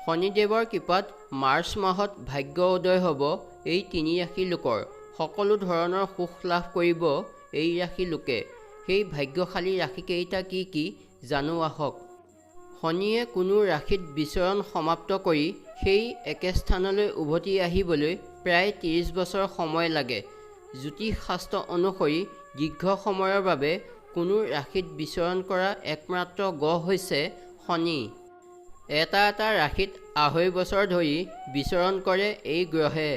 শনিদেৱৰ কৃপাত মাৰ্চ মাহত ভাগ্য উদয় হ'ব এই তিনি ৰাশি লোকৰ। সকলো ধৰণৰ সুখ লাভ কৰিব এই ৰাশি লোকে। সেই ভাগ্যশালী ৰাশিকেইটা কি কি জানো আহক। শনিয়ে কোনো ৰাশিত বিচৰণ সমাপ্ত কৰি সেই একে স্থানলৈ উভতি আহিবলৈ প্ৰায় 30 বছৰ সময় লাগে। জ্যোতিষশাস্ত্ৰ অনুসৰি দীৰ্ঘ সময়ৰ বাবে কোনো ৰাশিত বিচৰণ কৰা একমাত্ৰ গ্ৰহ হৈছে শনি। এটা ৰাশিত 2.5 বছৰ ধৰি বিচৰণ কৰে এই গ্ৰহে।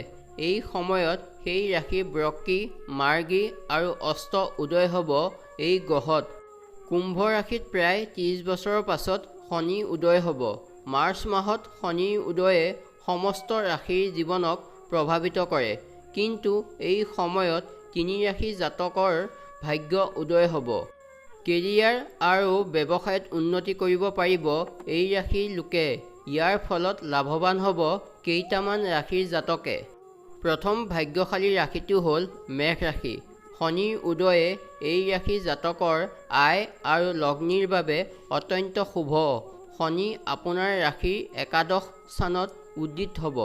এই সময়ত সেই ৰাশি বৃশ্চিক, মাৰ্গী আৰু অষ্ট উদয় হ'ব এই গ্ৰহত। কুম্ভ ৰাশিত প্ৰায় 30 বছৰৰ পাছত শনি উদয় হ'ব। মাৰ্চ মাহত শনিৰ উদয়ে সমস্ত ৰাশিৰ জীৱনক প্ৰভাৱিত কৰে। কিন্তু এই সময়ত তিনি ৰাশি জাতকৰ ভাগ্য উদয় হ'ব। কেৰিয়াৰ আৰু ব্যৱসায়ত উন্নতি কৰিব পাৰিব এই ৰাশিৰ লোকে। ইয়াৰ ফলত লাভৱান হ'ব কেইটামান ৰাশিৰ জাতকে। প্ৰথম ভাগ্যশালী ৰাশিটো হ'ল মেষ ৰাশি। শনিৰ উদয়ে এই ৰাশি জাতকৰ আয় আৰু লগ্নিৰ বাবে অত্যন্ত শুভ। শনি আপোনাৰ ৰাশিৰ একাদশ স্থানত উদিত হ'ব।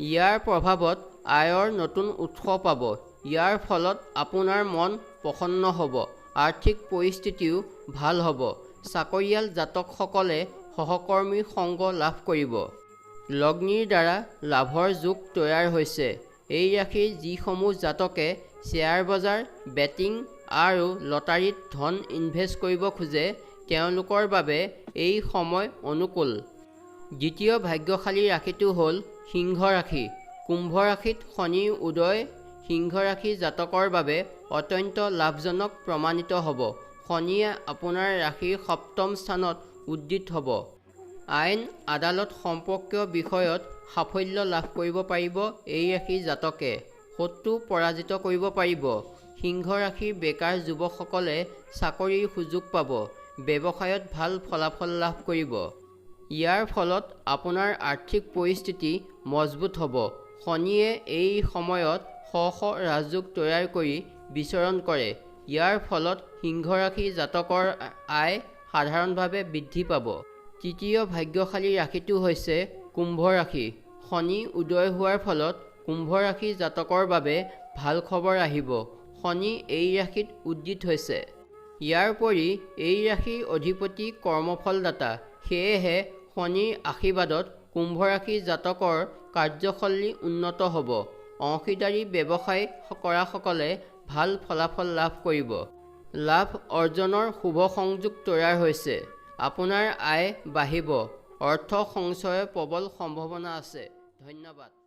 ইয়াৰ প্ৰভাৱত আয়ৰ নতুন উৎস পাব। ইয়াৰ ফলত আপোনাৰ মন প্ৰসন্ন হ'ব। আৰ্থিক পৰিস্থিতিও ভাল হ'ব। চাকৰিয়াল জাতকসকলে সহকৰ্মীৰ সংগ লাভ কৰিব। লগ্নিৰ দ্বাৰা লাভৰ যোগ তৈয়াৰ হৈছে। এই ৰাশিৰ যিসমূহ জাতকে শ্বেয়াৰ বজাৰ, বেটিং আৰু লটাৰীত ধন ইনভেষ্ট কৰিব খোজে তেওঁলোকৰ বাবে এই সময় অনুকূল। দ্বিতীয় ভাগ্যশালী ৰাশিটো হ'ল সিংহ ৰাশি। কুম্ভ ৰাশিত শনিৰ উদয় সিংহ ৰাশি জাতকৰ বাবে অত্যন্ত লাভজনক প্ৰমাণিত হ'ব। শনিয়ে আপোনাৰ ৰাশিৰ সপ্তম স্থানত উদিত হ'ব। আইন আদালত সম্পৰ্কীয় বিষয়ত সাফল্য লাভ কৰিব পাৰিব এই ৰাশিৰ জাতকে। শত্ৰু পৰাজিত কৰিব পাৰিব। সিংহ ৰাশিৰ বেকাৰ যুৱকসকলে চাকৰিৰ সুযোগ পাব। ব্যৱসায়ত ভাল ফলাফল লাভ কৰিব। ইয়াৰ ফলত আপোনাৰ আৰ্থিক পৰিস্থিতি মজবুত হ'ব। শনিয়ে এই সময়ত ৰাজযোগ তৈয়াৰ কৰি বিচৰণ কৰে। ইয়াৰ ফলত সিংহ ৰাশি জাতকৰ আয় সাধাৰণভাৱে বৃদ্ধি পাব। তৃতীয় ভাগ্যশালী ৰাশিটো হৈছে কুম্ভ ৰাশি। শনি উদয় হোৱাৰ ফলত কুম্ভ ৰাশি জাতকৰ বাবে ভাল খবৰ আহিব। শনি এই ৰাশিত উদিত হৈছে। ইয়াৰ উপৰি এই ৰাশিৰ অধিপতি কৰ্মফলদাতা। সেয়েহে শনিৰ আশীৰ্বাদত কুম্ভ ৰাশি জাতকৰ কাৰ্যশৈলী উন্নত হ'ব। অংশীদাৰী ব্যৱসায় কৰাসকলে ভাল ফলাফল লাভ কৰিব। লাভ অৰ্জনৰ শুভ সংযোগ তৈয়াৰ হৈছে। আপোনাৰ আয় বাঢ়িব। অৰ্থ সঞ্চয়ৰ প্ৰবল সম্ভাৱনা আছে। ধন্যবাদ।